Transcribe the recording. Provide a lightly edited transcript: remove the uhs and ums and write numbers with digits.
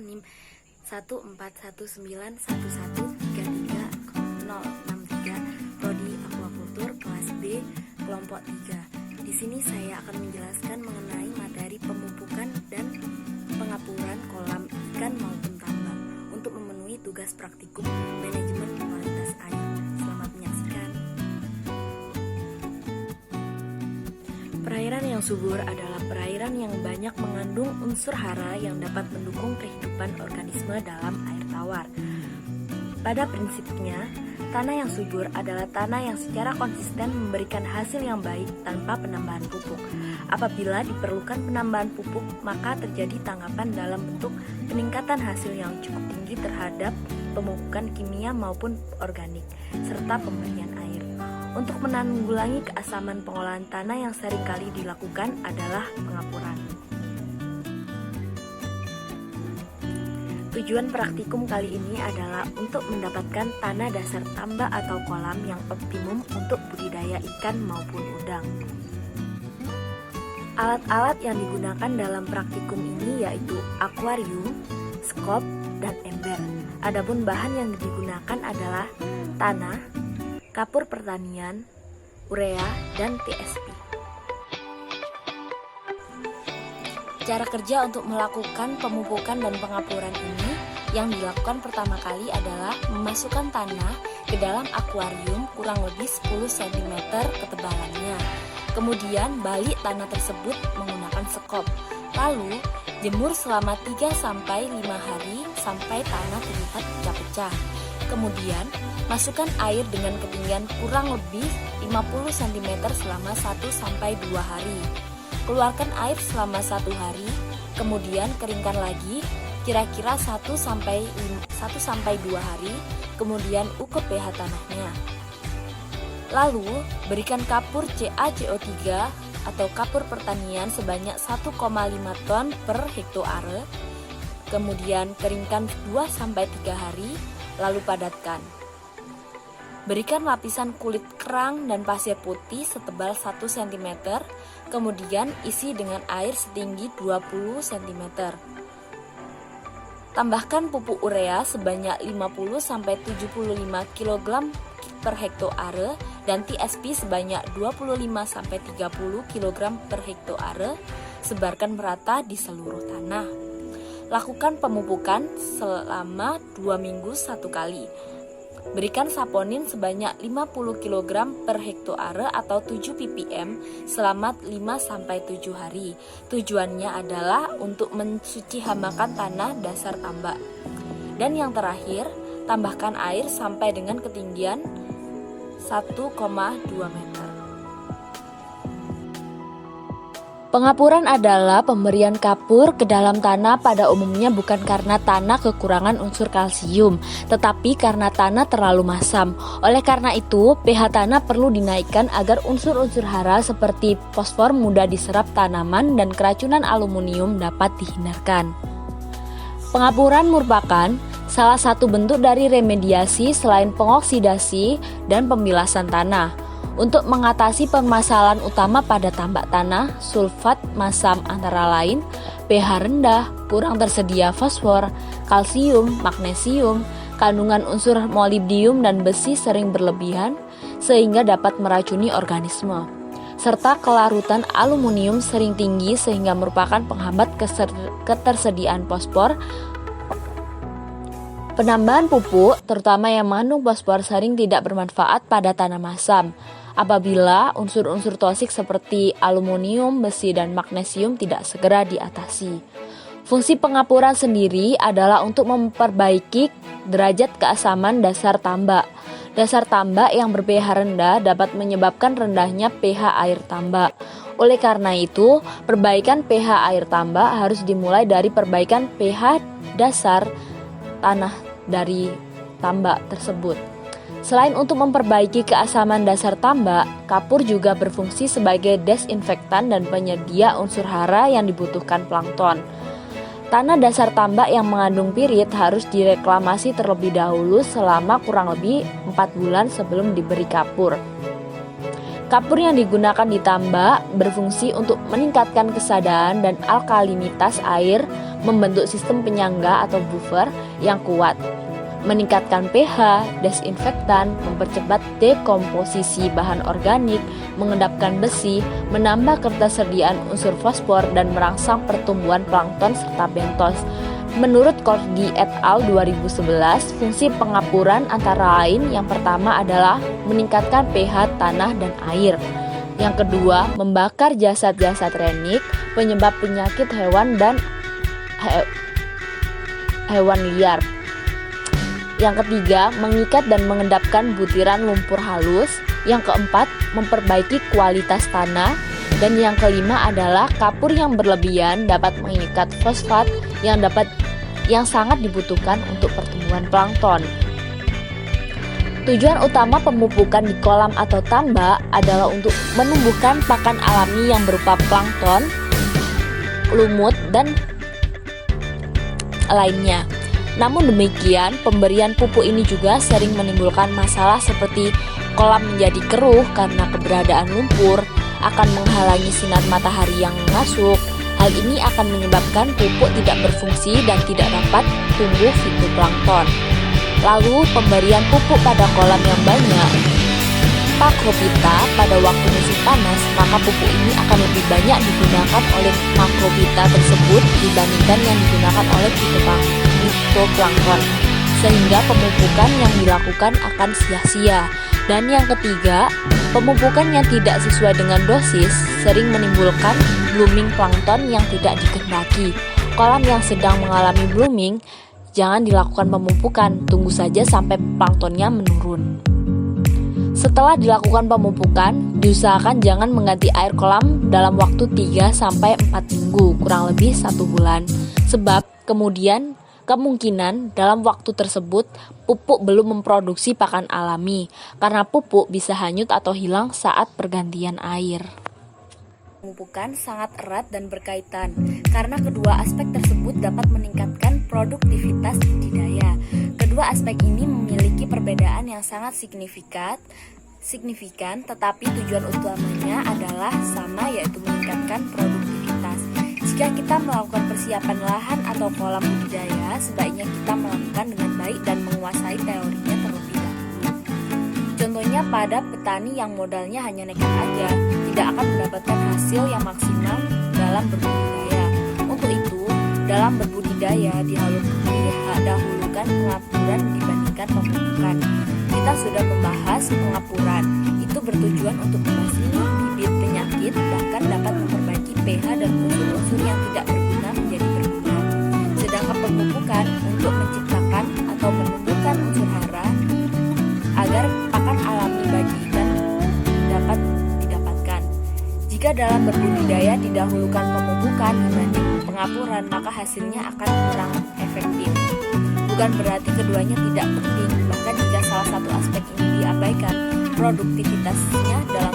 NIM 14191133063 Prodi Aquakultur kelas B kelompok 3. Di sini saya akan menjelaskan mengenai materi pemupukan dan pengapuran kolam ikan maupun tambak untuk memenuhi tugas praktikum manajemen kualitas air. Selamat menyaksikan. Perairan yang subur adalah perairan yang banyak mengandung unsur hara yang dapat mendukung kehidupan organisme dalam air tawar. Pada prinsipnya, tanah yang subur adalah tanah yang secara konsisten memberikan hasil yang baik tanpa penambahan pupuk. Apabila diperlukan penambahan pupuk, maka terjadi tanggapan dalam bentuk peningkatan hasil yang cukup tinggi terhadap pemupukan kimia maupun organik, serta pemberian air. Untuk menanggulangi keasaman pengolahan tanah yang seringkali dilakukan adalah pengapuran. Tujuan praktikum kali ini adalah untuk mendapatkan tanah dasar tambak atau kolam yang optimum untuk budidaya ikan maupun udang. Alat-alat yang digunakan dalam praktikum ini yaitu akuarium, skop, dan ember. Adapun bahan yang digunakan adalah tanah, kapur pertanian, urea, dan TSP. Cara kerja untuk melakukan pemupukan dan pengapuran ini yang dilakukan pertama kali adalah memasukkan tanah ke dalam akuarium kurang lebih 10 cm ketebalannya. Kemudian balik tanah tersebut menggunakan sekop. Lalu jemur selama 3-5 hari sampai tanah terlihat pecah-pecah. Kemudian masukkan air dengan ketinggian kurang lebih 50 cm selama 1-2 hari. Keluarkan air selama 1 hari, kemudian keringkan lagi kira-kira 1-2 hari, kemudian ukur pH tanahnya. Lalu, berikan kapur CaCO3 atau kapur pertanian sebanyak 1,5 ton per hektare, kemudian keringkan 2-3 hari, lalu padatkan. Berikan lapisan kulit kerang dan pasir putih setebal 1 cm, kemudian isi dengan air setinggi 20 cm. Tambahkan pupuk urea sebanyak 50-75 kg per hektare dan TSP sebanyak 25-30 kg per hektare, sebarkan merata di seluruh tanah. Lakukan pemupukan selama 2 minggu 1 kali. Berikan saponin sebanyak 50 kg per hektare atau 7 ppm selama 5-7 hari. Tujuannya adalah untuk mensuci hamakan tanah dasar tambak. Dan yang terakhir, tambahkan air sampai dengan ketinggian 1,2 meter. Pengapuran adalah pemberian kapur ke dalam tanah pada umumnya bukan karena tanah kekurangan unsur kalsium, tetapi karena tanah terlalu masam. Oleh karena itu, pH tanah perlu dinaikkan agar unsur-unsur hara seperti fosfor mudah diserap tanaman dan keracunan aluminium dapat dihindarkan. Pengapuran merupakan salah satu bentuk dari remediasi selain pengoksidasi dan pembilasan tanah. Untuk mengatasi permasalahan utama pada tambak tanah, sulfat masam antara lain pH rendah, kurang tersedia fosfor, kalsium, magnesium, kandungan unsur molibdium dan besi sering berlebihan sehingga dapat meracuni organisme, serta kelarutan aluminium sering tinggi sehingga merupakan penghambat ketersediaan fosfor. Penambahan pupuk, terutama yang mengandung fosfor, sering tidak bermanfaat pada tanah masam apabila unsur-unsur toksik seperti aluminium, besi, dan magnesium tidak segera diatasi. Fungsi pengapuran sendiri adalah untuk memperbaiki derajat keasaman dasar tambak. Dasar tambak yang ber-pH rendah dapat menyebabkan rendahnya pH air tambak. Oleh karena itu, perbaikan pH air tambak harus dimulai dari perbaikan pH dasar tanah dari tambak tersebut. Selain untuk memperbaiki keasaman dasar tambak, kapur juga berfungsi sebagai desinfektan dan penyedia unsur hara yang dibutuhkan plankton. Tanah dasar tambak yang mengandung pirit harus direklamasi terlebih dahulu selama kurang lebih 4 bulan sebelum diberi kapur. Kapur yang digunakan di tambak berfungsi untuk meningkatkan kesadaran dan alkalinitas air, membentuk sistem penyangga atau buffer yang kuat, meningkatkan pH, desinfektan, mempercepat dekomposisi bahan organik, mengendapkan besi, menambah ketersediaan unsur fosfor, dan merangsang pertumbuhan plankton serta bentos. Menurut Cordy et al. 2011, fungsi pengapuran antara lain yang pertama adalah meningkatkan pH tanah dan air. Yang kedua, membakar jasad-jasad renik, penyebab penyakit hewan dan hewan liar. Yang ketiga, mengikat dan mengendapkan butiran lumpur halus. Yang keempat, memperbaiki kualitas tanah. Dan yang kelima adalah kapur yang berlebihan dapat mengikat fosfat yang sangat dibutuhkan untuk pertumbuhan plankton. Tujuan utama pemupukan di kolam atau tambak adalah untuk menumbuhkan pakan alami yang berupa plankton, lumut, dan lainnya. Namun demikian, pemberian pupuk ini juga sering menimbulkan masalah seperti kolam menjadi keruh karena keberadaan lumpur, akan menghalangi sinar matahari yang masuk. Hal ini akan menyebabkan pupuk tidak berfungsi dan tidak dapat tumbuh fitoplankton. Lalu, pemberian pupuk pada kolam yang banyak makrobita pada waktu musim panas, maka pupuk ini akan lebih banyak digunakan oleh makrobita tersebut dibandingkan yang digunakan oleh fitoplankton, sehingga pemupukan yang dilakukan akan sia-sia. Dan yang ketiga, pemupukan yang tidak sesuai dengan dosis sering menimbulkan blooming plankton yang tidak dikehendaki. Kolam yang sedang mengalami blooming, jangan dilakukan pemupukan, tunggu saja sampai planktonnya menurun. Setelah dilakukan pemupukan, diusahakan jangan mengganti air kolam dalam waktu 3-4 minggu, kurang lebih 1 bulan. Sebab kemungkinan dalam waktu tersebut pupuk belum memproduksi pakan alami, karena pupuk bisa hanyut atau hilang saat pergantian air. Pemupukan sangat erat dan berkaitan, karena kedua aspek tersebut dapat meningkatkan produktivitas budidaya. Kedua aspek ini memiliki perbedaan yang sangat signifikan, tetapi tujuan utamanya adalah sama, yaitu meningkatkan produktivitas. Jika kita melakukan persiapan lahan atau kolam budidaya, sebaiknya kita melakukan dengan baik dan menguasai teorinya terlebih dahulu. Contohnya pada petani yang modalnya hanya nekat aja, tidak akan mendapatkan hasil yang maksimal dalam berbudidaya. Untuk itu, dalam berbudidaya didahulukan pengapuran dibandingkan pemupukan. Kita sudah membahas pengapuran. Itu bertujuan untuk membasmi bibit penyakit, bahkan dapat memperbaiki pH dan unsur-unsur yang tidak berguna menjadi berguna. Sedangkan pemupukan untuk menciptakan atau menumbuhkan unsur hara agar pakan alami bagi ikan dapat didapatkan. Jika dalam berbudidaya didahulukan pemupukan dibanding pengapuran, maka hasilnya akan kurang efektif. Bukan berarti keduanya tidak penting, bahkan jika salah satu aspek ini diabaikan, produktivitasnya dalam